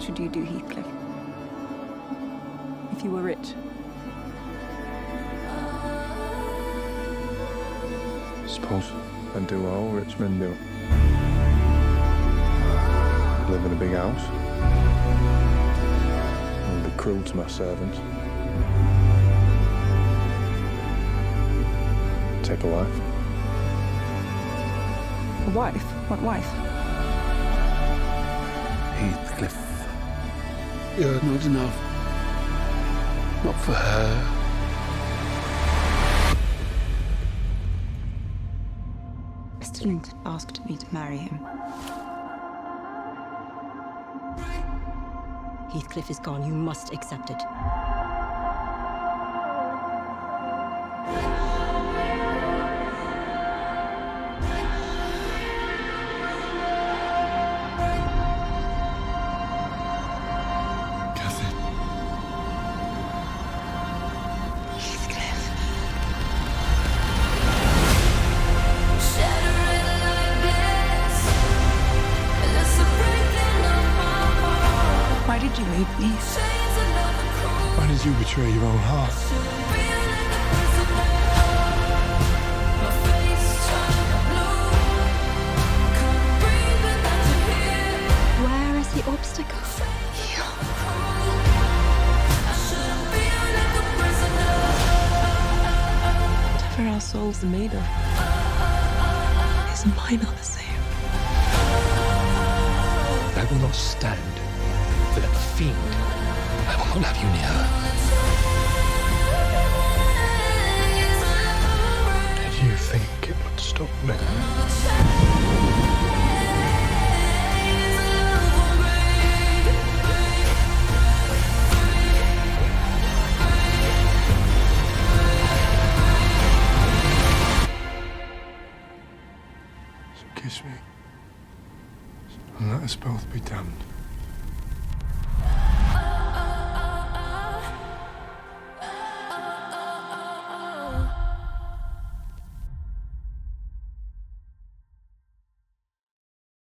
should you do, Heathcliff? If you were rich? Suppose I'd do what all rich men do. I'd live in a big house. I'd be cruel to my servants. Take a wife. A wife? What wife? Heathcliff. You're not enough. Not for her. Mr. Linton asked me to marry him. Heathcliff is gone. You must accept it. Catherine. Heathcliff. Why did you leave me? Why did you betray your own heart? Where is the obstacle? Whatever our souls are made of, is mine are the same. I will not stand for that fiend. I will not have you near her. Did you think it would stop me? So kiss me. And let us both be damned.